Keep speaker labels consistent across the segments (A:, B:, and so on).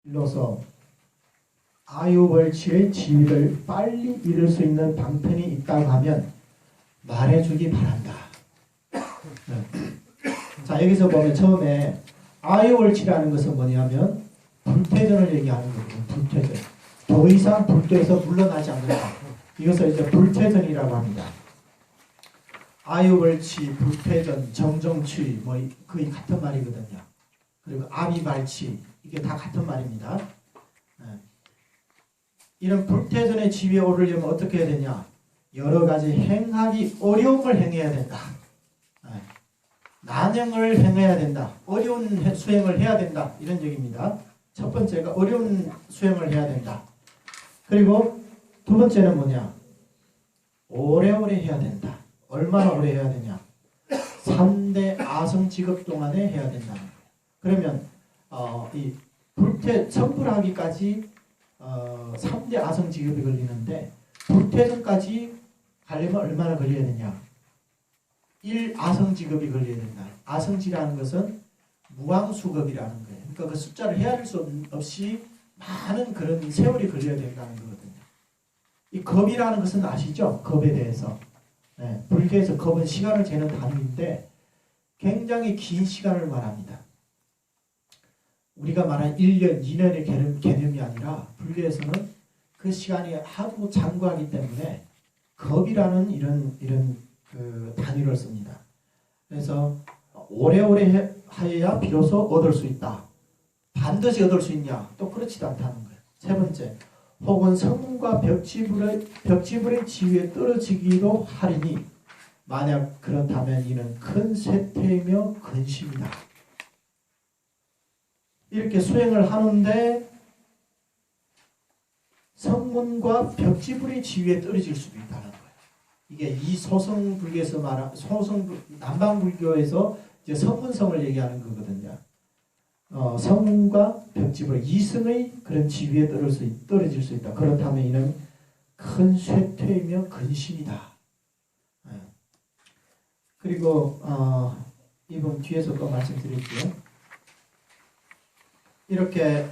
A: 일로서 아유월치의 지위를 빨리 이룰 수 있는 방편이 있다고 하면 말해주기 바란다. 자, 여기서 보면 처음에 아유월치라는 것은 뭐냐면 불퇴전을 얘기하는 거예요. 불퇴전. 더 이상 불교에서 물러나지 않는다. 이것을 이제 불퇴전이라고 합니다. 아유월치, 불퇴전, 정정취 뭐 거의 같은 말이거든요. 그리고 아비발치 이게 다 같은 말입니다. 이런 불퇴전의 지위에 오르려면 어떻게 해야 되냐? 여러 가지 행하기 어려움을 행해야 된다. 난행을 행해야 된다. 어려운 수행을 해야 된다. 이런 얘기입니다. 첫 번째가 어려운 수행을 해야 된다. 그리고 두 번째는 뭐냐? 오래오래 해야 된다. 얼마나 오래 해야 되냐? 3대 아성직업 동안에 해야 된다는 거예요. 그러면 이 천불하기까지 3대 아성직업이 걸리는데 불퇴전까지 가려면 얼마나 걸려야 되냐? 1아성직업이 걸려야 된다. 아성지라는 것은 무왕수급이라는 거예요. 그러니까 그 숫자를 헤아릴 수 없이 많은 그런 세월이 걸려야 된다는 거거든요. 이 겁이라는 것은 아시죠? 겁에 대해서. 불교에서 겁은 시간을 재는 단위인데 굉장히 긴 시간을 말합니다. 우리가 말한 1년, 2년의 개념이 아니라 불교에서는 그 시간이 하도 장구하기 때문에 겁이라는 이런 그 단위를 씁니다. 그래서 오래오래 하여야 비로소 얻을 수 있다. 반드시 얻을 수 있냐? 또 그렇지도 않다는 거예요. 세 번째, 혹은 성문과 벽지불의 지위에 떨어지기도 하리니 만약 그렇다면 이는 큰 쇠퇴이며 근심이다. 이렇게 수행을 하는데 성문과 벽지불의 지위에 떨어질 수도 있다는 거예요. 이게 이 소성불교에서 말한 남방불교에서 이제 성문성을 얘기하는 거거든요. 성문과 벽지불 이승의 그런 지위에 떨어질 수 있다. 그렇다면 이는 큰 쇠퇴이며 근심이다. 그리고 이번 뒤에서 또 말씀드릴게요. 이렇게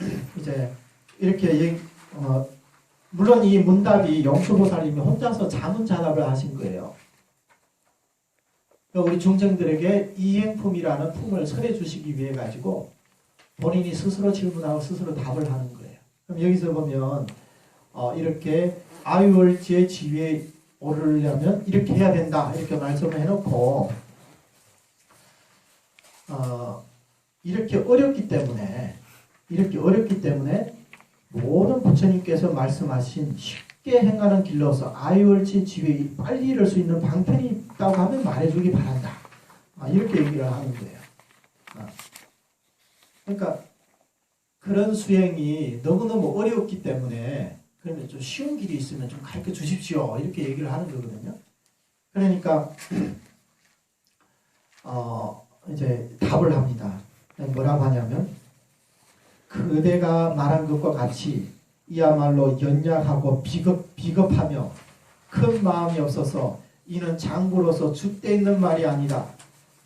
A: 물론 이 문답이 영수보살님이 혼자서 자문자답을 하신 거예요. 그러니까 우리 중생들에게 이행품이라는 품을 설해 주시기 위해 가지고 본인이 스스로 질문하고 스스로 답을 하는 거예요. 그럼 여기서 보면 이렇게 아유월지의 지위에 오르려면 이렇게 해야 된다 이렇게 말씀을 해놓고 이렇게 어렵기 때문에 모든 부처님께서 말씀하신 쉽게 행하는 길로서 아유월지 지위에 빨리 이룰 수 있는 방편이 있다고 하면 말해주기 바란다. 이렇게 얘기를 하는 거예요. 그러니까 그런 수행이 너무너무 어려웠기 때문에 그러면 좀 쉬운 길이 있으면 좀 가르쳐 주십시오. 이렇게 얘기를 하는 거거든요. 그러니까 이제 답을 합니다. 뭐라고 하냐면 그대가 말한 것과 같이 이야말로 연약하고 비겁하며 큰 마음이 없어서 이는 장부로서 줏대 있는 말이 아니라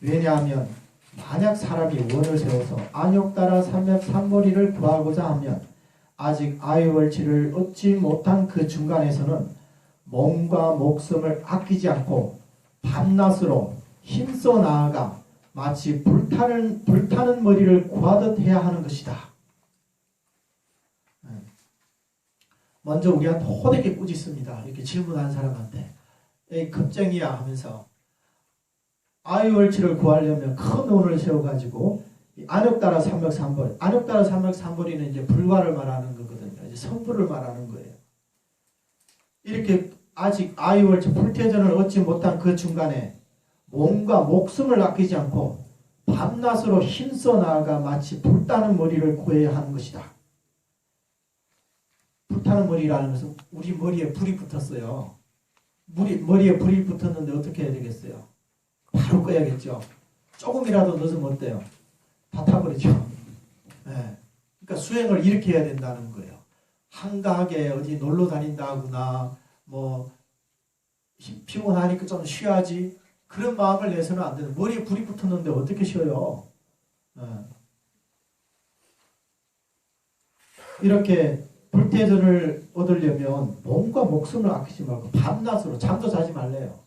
A: 왜냐하면 만약 사람이 원을 세워서 안욕 따라 삼머리를 구하고자 하면 아직 아유월치를 얻지 못한 그 중간에서는 몸과 목숨을 아끼지 않고 밤낮으로 힘써 나아가 마치 불타는 머리를 구하듯 해야 하는 것이다. 먼저 우리한테 호되게 꾸짖습니다. 이렇게 질문한 사람한테 에이 겁쟁이야 하면서 아유월치를 구하려면 큰 원을 세워가지고 안욕따라 삼맥삼벌, 안욕따라 삼맥삼벌이는 이제 불과를 말하는 거거든요. 이제 성불을 말하는 거예요. 이렇게 아직 아유월치 불퇴전을 얻지 못한 그 중간에 몸과 목숨을 아끼지 않고 밤낮으로 힘써 나아가 마치 불타는 머리를 구해야 하는 것이다. 불타는 머리라는 것은 우리 머리에 불이 붙었어요. 머리에 불이 붙었는데 어떻게 해야 되겠어요? 바로 꺼야겠죠. 조금이라도 늦으면 어때요? 다 타버리죠. 그러니까 수행을 이렇게 해야 된다는 거예요. 한가하게 어디 놀러 다닌다거나 뭐 피곤하니까 좀 쉬어야지 그런 마음을 내서는 안 되는. 머리에 불이 붙었는데 어떻게 쉬어요? 이렇게 불태전을 얻으려면 몸과 목숨을 아끼지 말고 밤낮으로 잠도 자지 말래요.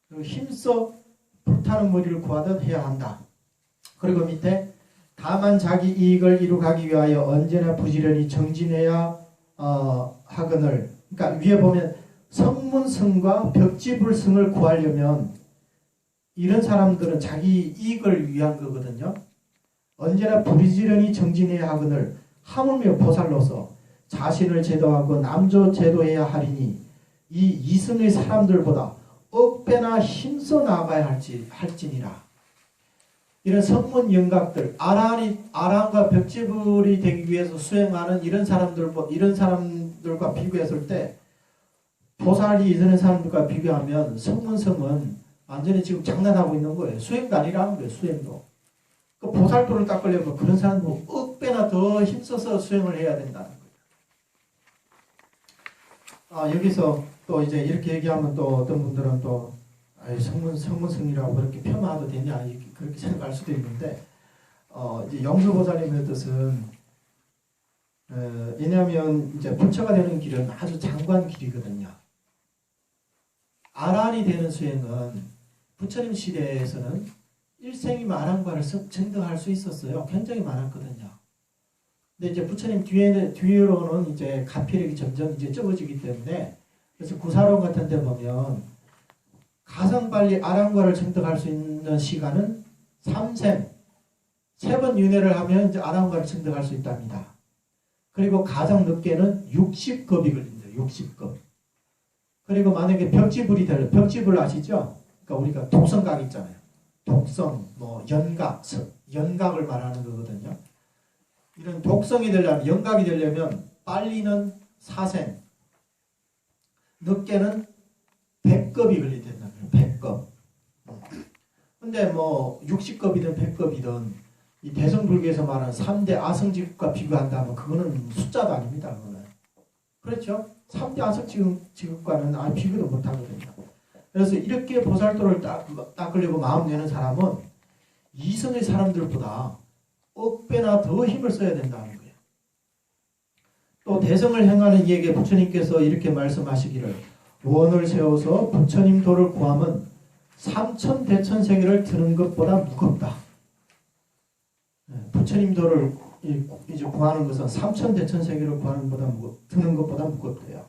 A: 그리고 힘써 불타는 머리를 구하듯 해야 한다. 그리고 밑에 다만 자기 이익을 이루가기 위하여 언제나 부지런히 정진해야 하거늘. 그러니까 위에 보면 성문성과 벽지불성을 구하려면 이런 사람들은 자기 이익을 위한 거거든요. 언제나 부지런히 정진해야 하거늘 하물며 보살로서 자신을 제도하고 남조 제도해야 하리니 이 이승의 사람들보다 억배나 힘써 나아가야 할지니라. 이런 성문 영각들, 아란과 벽지불이 되기 위해서 수행하는 이런 사람들과 비교했을 때 보살이 이전의 사람들과 비교하면 성문성은 완전히 지금 장난하고 있는 거예요. 수행도 아니라는 거예요. 수행도. 그 보살도를 닦으려면 그런 사람도 억배나 더 힘써서 수행을 해야 된다는 거예요. 여기서 또 이제 이렇게 얘기하면 또 어떤 분들은 또 성문성이라고 그렇게 폄하도 되냐 그렇게 생각할 수도 있는데 이제 영수보살님의 뜻은 왜냐하면 이제 부처가 되는 길은 아주 장관 길이거든요. 아란이 되는 수행은 부처님 시대에서는 일생이면 아란과를 증득할 수 있었어요. 굉장히 많았거든요. 근데 이제 부처님 뒤로는 이제 가피력이 점점 이제 적어지기 때문에 그래서 구사론 같은 데 보면 가장 빨리 아란과를 증득할 수 있는 시간은 3생, 3번 윤회를 하면 이제 아란과를 증득할 수 있답니다. 그리고 가장 늦게는 60급이 걸립니다. 60급. 그리고 만약에 벽지불 아시죠? 그러니까 우리가 독성각 있잖아요. 독성, 연각을 말하는 거거든요. 이런 독성이 되려면, 연각이 되려면 빨리는 4생, 늦게는 100급이 걸린다는 거예요. 100급. 근데 60급이든 100급이든 이 대성불교에서 말하는 3대 아성지급과 비교한다면 그거는 숫자도 아닙니다. 그거는. 그렇죠? 3대 아성지급과는 비교도 못하거든요. 그래서 이렇게 보살도를 닦으려고 마음 내는 사람은 이성의 사람들보다 억배나 더 힘을 써야 된다는 거예요. 또 대성을 행하는 이에게 부처님께서 이렇게 말씀하시기를 원을 세워서 부처님 도를 구하면 삼천대천세계를 드는 것보다 무겁다. 부처님 도를 이제 구하는 것은 삼천대천세계를 구하는 것보다 드는 것보다 무겁대요.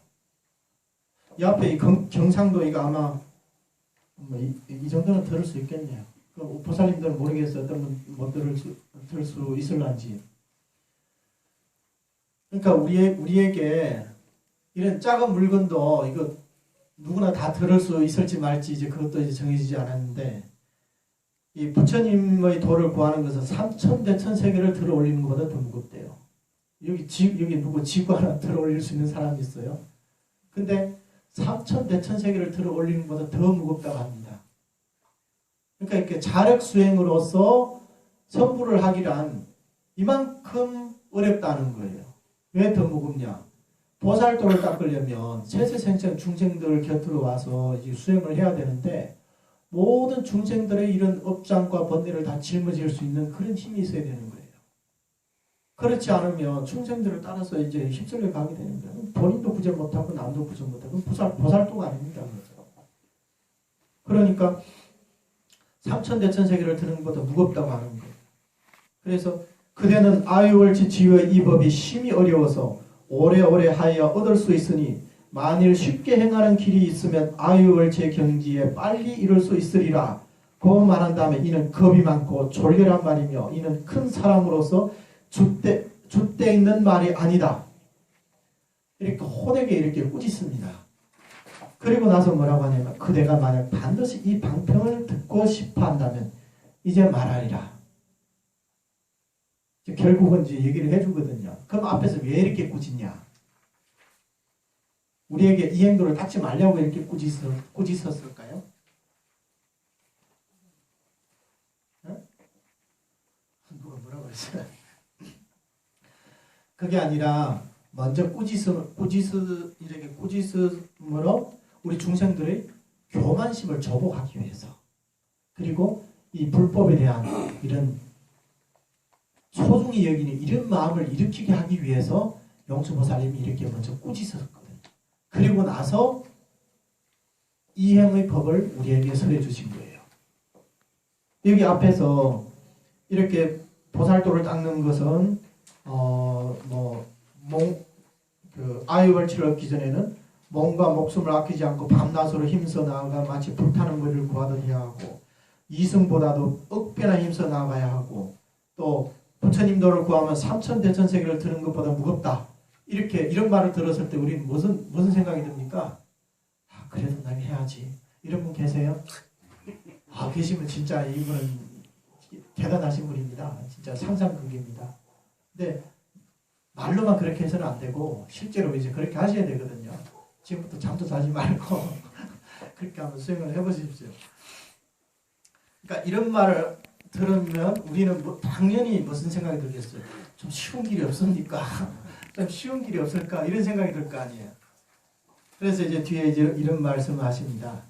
A: 이 앞에 이 경상도 이거 아마 이 정도는 들을 수 있겠네요. 보살님들은 모르겠어요. 어떤 분 못 들을 수 있을런지. 그러니까 우리에게 이런 작은 물건도 이거 누구나 다 들을 수 있을지 말지 이제 그것도 이제 정해지지 않았는데 이 부처님의 도를 구하는 것은 삼천대천세계를 들어 올리는 것보다 더 무겁대요. 여기 누구 지구 하나 들어 올릴 수 있는 사람이 있어요? 근데 삼천대천세계를 들어 올리는 것보다 더 무겁다고 합니다. 그러니까 이렇게 자력 수행으로서 선부를 하기란 이만큼 어렵다는 거예요. 왜 더 무겁냐? 보살도를 닦으려면 세세생생 중생들 곁으로 와서 이제 수행을 해야 되는데 모든 중생들의 이런 업장과 번뇌를 다 짊어질 수 있는 그런 힘이 있어야 되는 거예요. 그렇지 않으면 중생들을 따라서 이제 휩쓸려 가게 되는 거예요. 본인도 구제 못하고 남도 구제 못하고 보살도가 아닙니다. 그러니까 삼천대천세계를 드는 것보다 무겁다고 하는 거예요. 그래서 그대는 아유월지지의 이 법이 심히 어려워서 오래오래 하여 얻을 수 있으니 만일 쉽게 행하는 길이 있으면 아유월제 경지에 빨리 이룰 수 있으리라. 고 말한 다음에 이는 겁이 많고 졸렬한 말이며 이는 큰 사람으로서 줏대 있는 말이 아니다. 이렇게 호되게 이렇게 꾸짖습니다. 그리고 나서 뭐라고 하냐면 그대가 만약 반드시 이 방평을 듣고 싶어 한다면 이제 말하리라. 결국은 이제 얘기를 해주거든요. 그럼 앞에서 왜 이렇게 꾸짖냐? 우리에게 이 행동을 닦지 말려고 이렇게 꾸짖었을까요? 누가 뭐라고 했어요? 그게 아니라 먼저 꾸짖음으로 우리 중생들의 교만심을 조복하기 위해서 그리고 이 불법에 대한 이런 소중히 여기는 이런 마음을 일으키게 하기 위해서 용수보살님이 이렇게 먼저 꾸짖었거든요. 그리고 나서 이행의 법을 우리에게 설해 주신 거예요. 여기 앞에서 이렇게 보살도를 닦는 것은 아유벌치를 얻기 전에는 몸과 목숨을 아끼지 않고 밤낮으로 힘써 나아가 마치 불타는 머리를 구하듯 해야 하고, 이승보다도 억배나 힘써 나아가야 하고, 또 부처님도를 구하면 삼천대천세계를 드는 것보다 무겁다. 이런 말을 들었을 때 우리는 무슨 생각이 듭니까? 그래도 난 해야지. 이런 분 계세요? 계시면 진짜 이분은 대단하신 분입니다. 진짜 상상극입니다. 근데 말로만 그렇게 해서는 안 되고 실제로 이제 그렇게 하셔야 되거든요. 지금부터 잠도 자지 말고 그렇게 한번 수행을 해보십시오. 그러니까 이런 말을 들으면 우리는 당연히 무슨 생각이 들겠어요? 좀 쉬운 길이 없습니까? 좀 쉬운 길이 없을까? 이런 생각이 들 거 아니에요. 그래서 이제 뒤에 이제 이런 말씀을 하십니다.